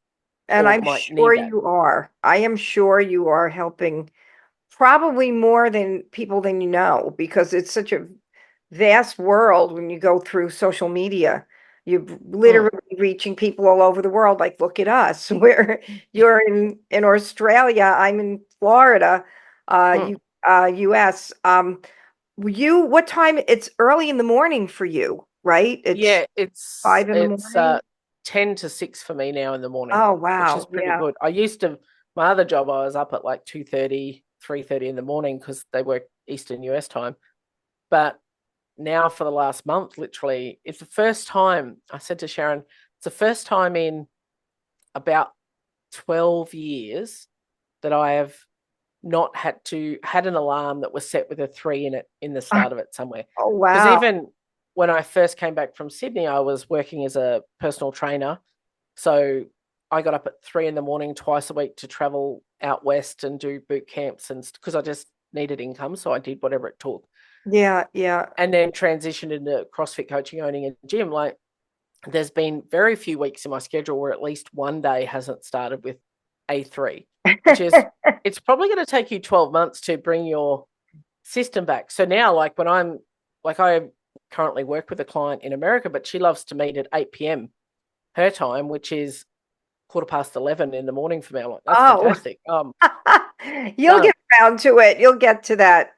And I'm sure you are. I am sure you are helping probably more than people than you know, because it's such a vast world when you go through social media. You're literally reaching people all over the world. Like, look at us. You're in Australia. I'm in Florida, US. What time? It's early in the morning for you, right? It's 5 in the morning. 10 to 6 for me now in the morning. Oh, wow. Which is pretty good. I used to, my other job, I was up at like 2:30, 3:30 in the morning because they work Eastern US time. But now for the last month, literally, it's the first time, I said to Sharon, it's the first time in about 12 years that I have not had an alarm that was set with a 3 in it in the start of it somewhere. Oh, wow. Because even when I first came back from Sydney, I was working as a personal trainer. So I got up at 3 in the morning twice a week to travel out west and do boot camps, and because I just needed income. So I did whatever it took. Yeah, yeah. And then transitioned into CrossFit coaching, owning a gym. Like, there's been very few weeks in my schedule where at least one day hasn't started with a 3, which is, it's probably going to take you 12 months to bring your system back. So now, like, when I currently work with a client in America, but she loves to meet at 8 p.m. her time, which is 11:15 in the morning for me. I'm like, that's fantastic. You'll get around to it. You'll get to that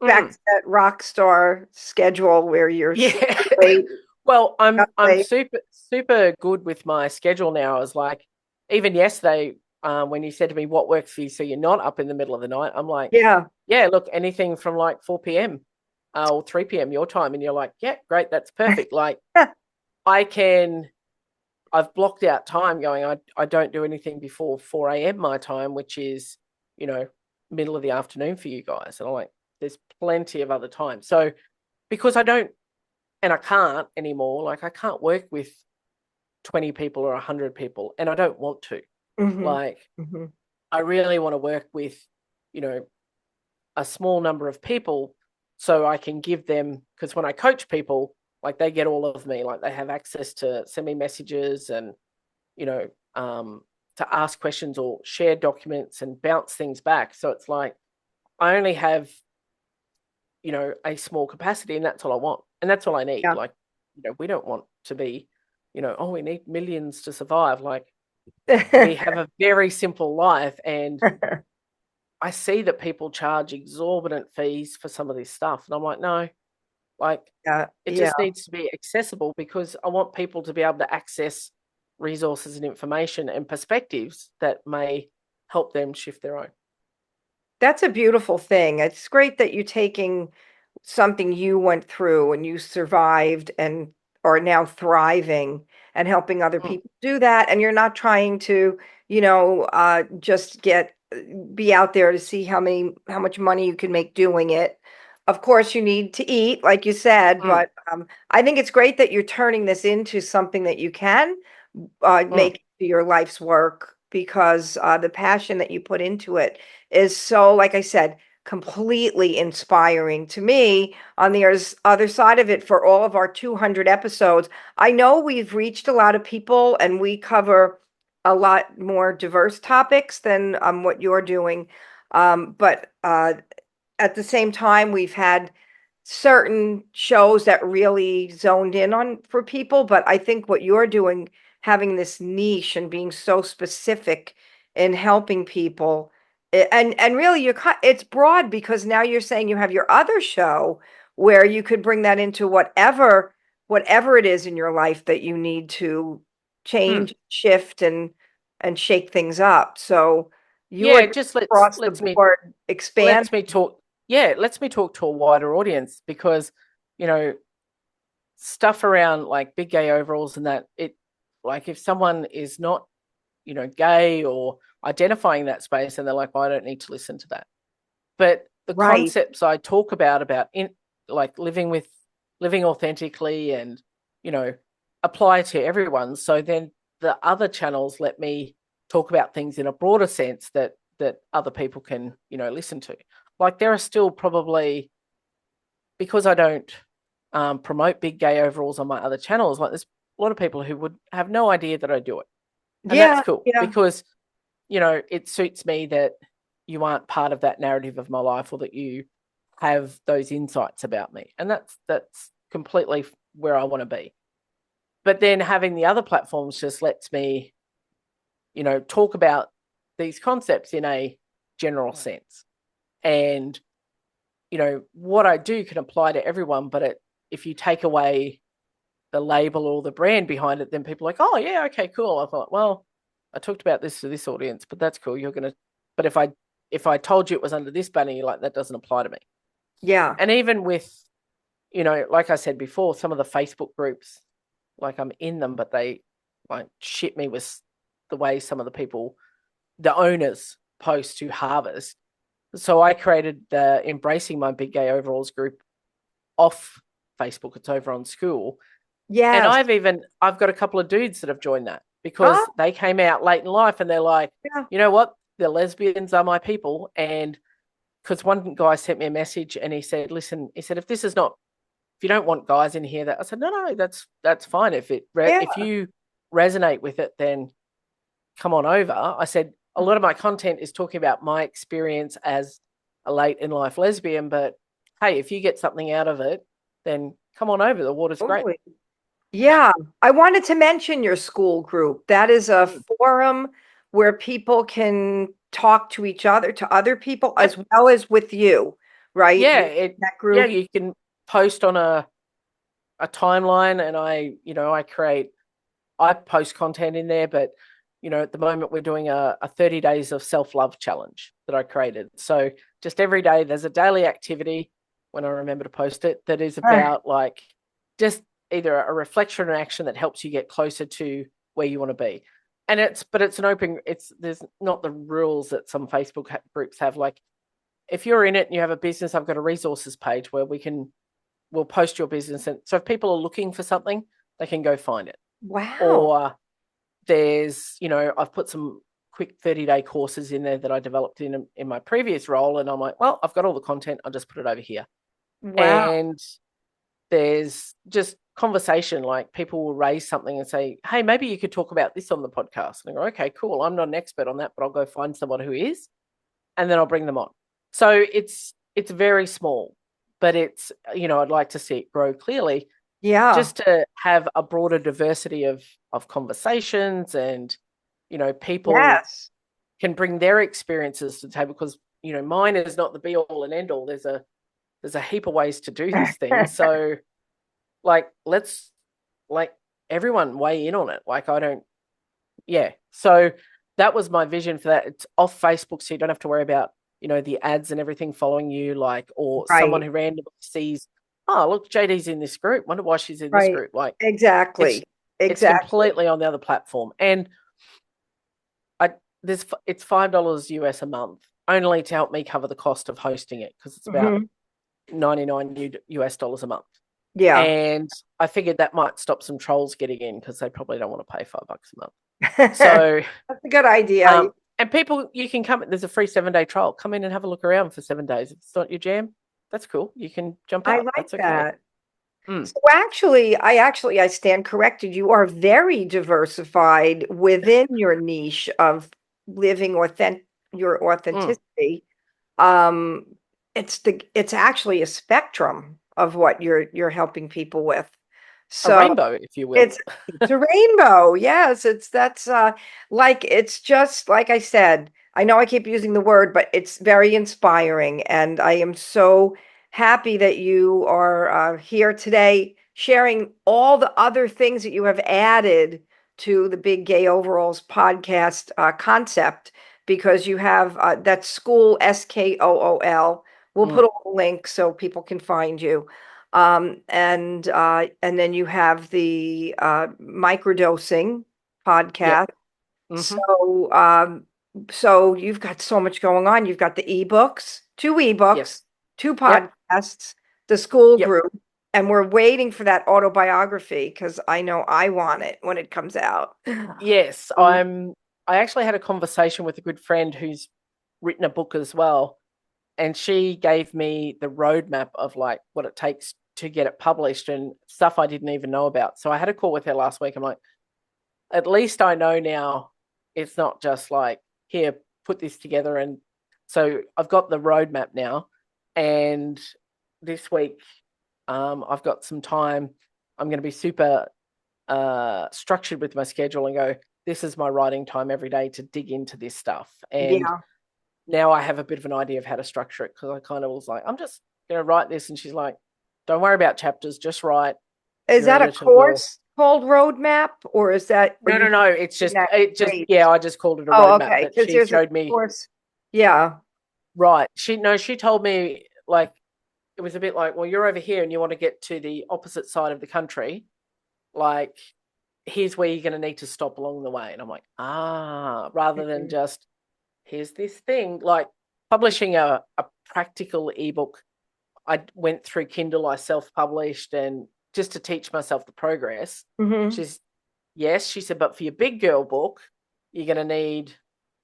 back Mm. to that rock star schedule where you're Yeah. late. Well, I'm late. super good with my schedule now. I was like, even yesterday, when you said to me, what works for you so you're not up in the middle of the night, I'm like, Yeah. look, anything from like 4 p.m. Or 3 p.m. your time. And you're like, yeah, great, that's perfect. Like, I've blocked out time going, I don't do anything before 4 a.m. my time, which is, middle of the afternoon for you guys. And I'm like, there's plenty of other time. So because I don't, and I can't anymore, like I can't work with 20 people or 100 people, and I don't want to. Like, I really want to work with, a small number of people so I can give them, because when I coach people, like they get all of me, like they have access to send me messages and, to ask questions or share documents and bounce things back. So it's like, I only have, a small capacity, and that's all I want. And that's all I need. Yeah. Like, we don't want to be, we need millions to survive. Like, we have a very simple life, and I see that people charge exorbitant fees for some of this stuff. And I'm like, no, like it just needs to be accessible, because I want people to be able to access resources and information and perspectives that may help them shift their own. That's a beautiful thing. It's great that you're taking something you went through and you survived and are now thriving and helping other people do that. And you're not trying to, just be out there to see how much money you can make doing it. Of course, you need to eat, like you said, but I think it's great that you're turning this into something that you can make your life's work, because the passion that you put into it is so, like I said, completely inspiring to me. On the other side of it, for all of our 200 episodes, I know we've reached a lot of people and we cover a lot more diverse topics than what you're doing. But at the same time, we've had certain shows that really zoned in on for people. But I think what you're doing, having this niche and being so specific in helping people, and really it's broad, because now you're saying you have your other show where you could bring that into whatever it is in your life that you need to change, shift, and shake things up. So you are just across the board expand. Lets me talk. Yeah, it lets me talk to a wider audience, because, stuff around like big gay overalls and that, it, like, if someone is not, gay or identifying that space, and they're like, well, I don't need to listen to that. But the concepts I talk about in like living authentically and, apply to everyone. So then the other channels let me talk about things in a broader sense that other people can, listen to. Like, there are still probably, because I don't promote big gay overalls on my other channels, like there's a lot of people who would have no idea that I do it. And that's cool, because, it suits me that you aren't part of that narrative of my life, or that you have those insights about me. And that's completely where I want to be. But then having the other platforms just lets me, talk about these concepts in a general sense. And, what I do can apply to everyone, but if you take away the label or the brand behind it, then people are like, oh yeah, okay, cool. I thought, well, I talked about this to this audience, but that's cool. But if I told you it was under this banner, you're like, that doesn't apply to me. Yeah. And even with, like I said before, some of the Facebook groups, like I'm in them, but they like shit me with the way some of the people, the owners, post to harvest. So I created the Embracing My Big Gay Overalls group off Facebook. It's over on Skool. Yeah. And I've got a couple of dudes that have joined that, because they came out late in life and they're like, you know what? The lesbians are my people. And because one guy sent me a message and he said, listen, if you don't want guys in here, that I said, no, that's fine. If you resonate with it, then come on over. I said, a lot of my content is talking about my experience as a late in life lesbian, but hey, if you get something out of it, then come on over. The water's great. Totally. Yeah, I wanted to mention your school group. That is a forum where people can talk to each other, to other people, as well as with you, right? Yeah, That group. you can post on a timeline, and I post content in there, but at the moment we're doing a 30 days of self-love challenge that I created. So just every day there's a daily activity, when I remember to post it, that is about like just either a reflection or an action that helps you get closer to where you want to be. And it's an open, there's not the rules that some Facebook groups have. Like if you're in it and you have a business, I've got a resources page where we'll post your business. And so if people are looking for something, they can go find it. Wow. Or there's, I've put some quick 30-day courses in there that I developed in my previous role. And I'm like, well, I've got all the content. I'll just put it over here. Wow. And there's just conversation, like people will raise something and say, hey, maybe you could talk about this on the podcast. And I go, okay, cool. I'm not an expert on that, but I'll go find someone who is, and then I'll bring them on. So it's very small, but it's, I'd like to see it grow clearly. Yeah. Just to have a broader diversity of conversations, and, people can bring their experiences to the table, because, mine is not the be all and end all. There's a heap of ways to do this thing. So let's everyone weigh in on it. So that was my vision for that. It's off Facebook, so you don't have to worry about, the ads and everything following you, or someone who randomly sees, oh, look, JD's in this group. Wonder why she's in this group. Exactly. It's completely on the other platform. And it's $5 US a month, only to help me cover the cost of hosting it, because it's about $99 US a month. Yeah. And I figured that might stop some trolls getting in, because they probably don't want to pay $5 a month. So that's a good idea. And people, you can come, there's a free 7-day trial. Come in and have a look around for 7 days. If it's not your jam, that's cool. You can jump out. I like that's okay. that. So I stand corrected. You are very diversified within your niche of living your authenticity. It's actually a spectrum of what you're helping people with. So a rainbow, if you will. It's a rainbow. Yes, it's just like I said. I know I keep using the word, but it's very inspiring, and I am so happy that you are here today, sharing all the other things that you have added to the Big Gay Overalls podcast concept, because you have that Skool, Skool. We'll put a link so people can find you. And then you have the microdosing podcast. So you've got so much going on. You've got the ebooks, 2 ebooks, 2 podcasts, the Skool group, and we're waiting for that autobiography, because I know I want it when it comes out. Yes, I actually had a conversation with a good friend who's written a book as well, and she gave me the roadmap of what it takes to get it published, and stuff I didn't even know about. So I had a call with her last week. I'm like, at least I know now it's not just here, put this together. And so I've got the roadmap now, and this week I've got some time. I'm going to be super structured with my schedule and go, this is my writing time every day to dig into this stuff. And now I have a bit of an idea of how to structure it, because I kind of was like, I'm just going to write this. And she's like, don't worry about chapters, just write. Is that a course called Roadmap, or is that? No. It's just, I just called it a roadmap. Okay. Because she showed me. Course. Yeah. Right. She told me, it was a bit like, well, you're over here and you want to get to the opposite side of the country. Here's where you're going to need to stop along the way. And I'm like, rather than just, here's this thing, publishing a practical ebook. I went through Kindle, I self-published, and just to teach myself the progress. She said, but for your big girl book, you're going to need,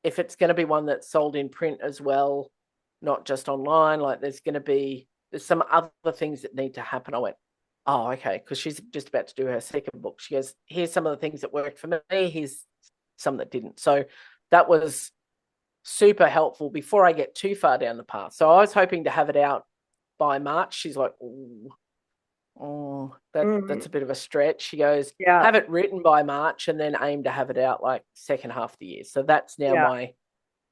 if it's going to be one that's sold in print as well, not just online, there's some other things that need to happen. I went, oh, okay, because she's just about to do her second book. She goes, here's some of the things that worked for me, here's some that didn't. So that was super helpful before I get too far down the path. So I was hoping to have it out by March. She's like, ooh, Oh, Mhm. that's a bit of a stretch. She goes, Yeah. have it written by March and then aim to have it out like second half of the year. So that's now Yeah.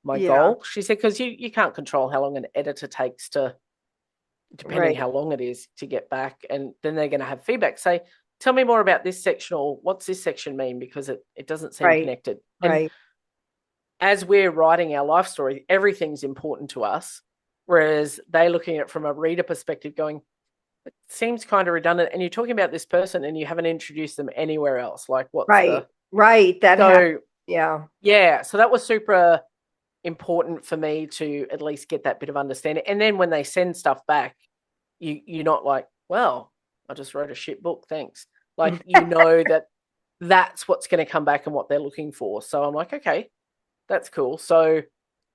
my Yeah. goal. She said, because you can't control how long an editor takes to, depending Right. how long it is, to get back. And then they're going to have feedback. Say, tell me more about this section, or what's this section mean? Because it doesn't seem Right. connected. And Right. as we're writing our life story, everything's important to us. Whereas they're looking at it from a reader perspective going, it seems kind of redundant. And you're talking about this person and you haven't introduced them anywhere else. Like what's Right. Right. That happens. so Yeah. yeah. So that was super important for me to at least get that bit of understanding. And then when they send stuff back, you're not like, well, I just wrote a shit book. Thanks. Like, you know that that's what's going to come back and what they're looking for. So I'm like, okay, that's cool. So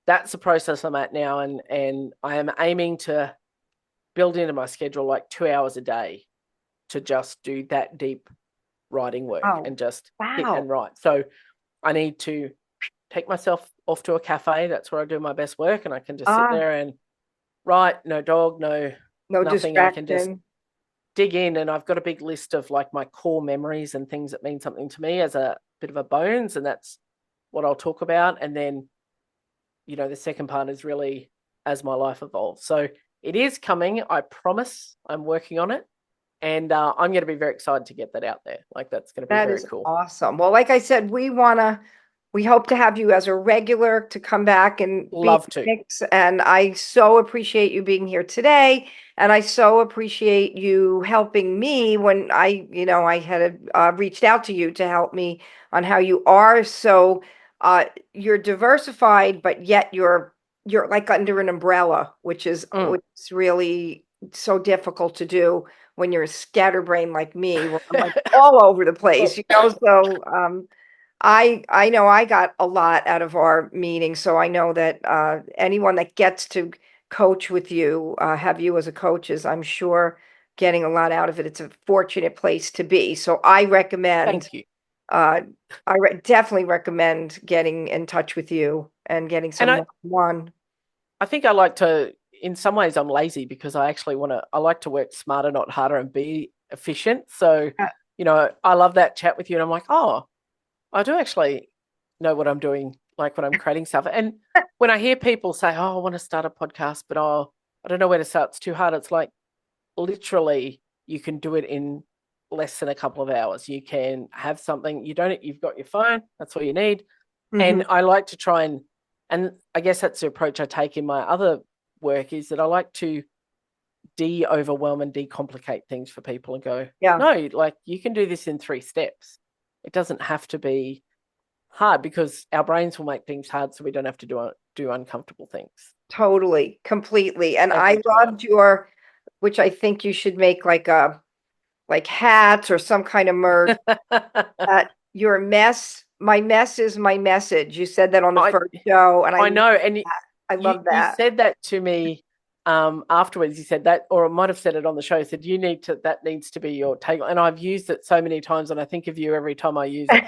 that's the process I'm at now. And I am aiming to build into my schedule like 2 hours a day to just do that deep writing work Oh, and just hit wow. and write. So I need to take myself off to a cafe. That's where I do my best work. And I can just sit there and write, no dog, no nothing. I can just distraction. dig in, and I've got a big list of like my core memories and things that mean something to me as a bit of a bones, and that's what I'll talk about. And then, the second part is really as my life evolves. So it is coming. I promise. I'm working on it, and I'm going to be very excited to get that out there. Like, that's going to be That very is cool. awesome. Well, like I said, we hope to have you as a regular to come back and Love be in to. the mix. And I so appreciate you being here today. And I so appreciate you helping me when I had reached out to you to help me on how you are. So you're diversified, but yet you're like under an umbrella, which is really so difficult to do when you're a scatterbrain like me, where I'm like all over the place, So I know I got a lot out of our meeting, so I know that anyone that gets to coach with you, have you as a coach, is, I'm sure, getting a lot out of it. It's a fortunate place to be. So I recommend, Thank you. definitely recommend getting in touch with you and getting some one-on-one. I think I like to, in some ways, I'm lazy because I actually I like to work smarter, not harder, and be efficient. So, I love that chat with you, and I'm like, oh, I do actually know what I'm doing, like when I'm creating stuff. And when I hear people say, oh, I want to start a podcast, but I don't know where to start, it's too hard. It's like, literally, you can do it in less than a couple of hours. You can have something, you've got your phone, that's all you need. And I like to try and I guess that's the approach I take in my other work, is that I like to de-overwhelm and decomplicate things for people and go, no, like, you can do this in 3 steps. It doesn't have to be hard, because our brains will make things hard so we don't have to do uncomfortable things. Totally, completely. And Every I loved which I think you should make like hats or some kind of merch. Your mess, my mess is my message. You said that on the first show, and I know, and I love that. You said that to me afterwards. You said that, or I might have said it on the show. You said that needs to be your tagline, and I've used it so many times, and I think of you every time I use it.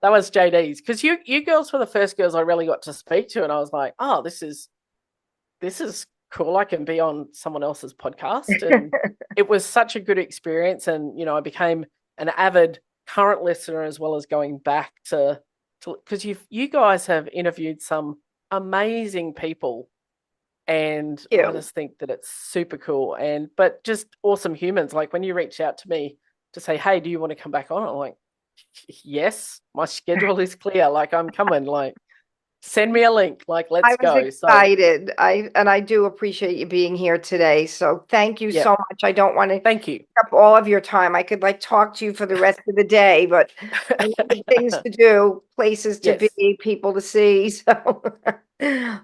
That was JD's, because you girls were the first girls I really got to speak to, and I was like, oh, this is cool. I can be on someone else's podcast, and it was such a good experience. And I became an avid current listener, as well as going back to because you guys have interviewed some amazing people, and I just think that it's super cool, but just awesome humans. Like, when you reach out to me to say, hey, do you want to come back on? I'm like, yes, my schedule is clear. Like, I'm coming. Like, send me a link. Like, let's go. I was excited. I do appreciate you being here today. So thank you so much. I don't want to thank you up all of your time. I could talk to you for the rest of the day, but things to do, places to be, people to see. So,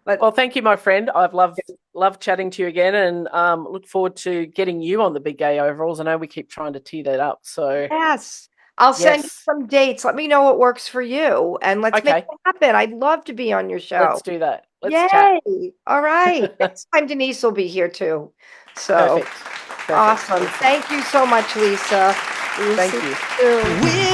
well, thank you, my friend. I've loved chatting to you again, and look forward to getting you on the Big Gay Overalls. I know we keep trying to tee that up. So yes. I'll send you some dates. Let me know what works for you, and let's make it happen. I'd love to be on your show. Let's do that. Let's chat. All right. Next time Denise will be here too. So perfect. Awesome. Thank you so much, Lisa. Thank you.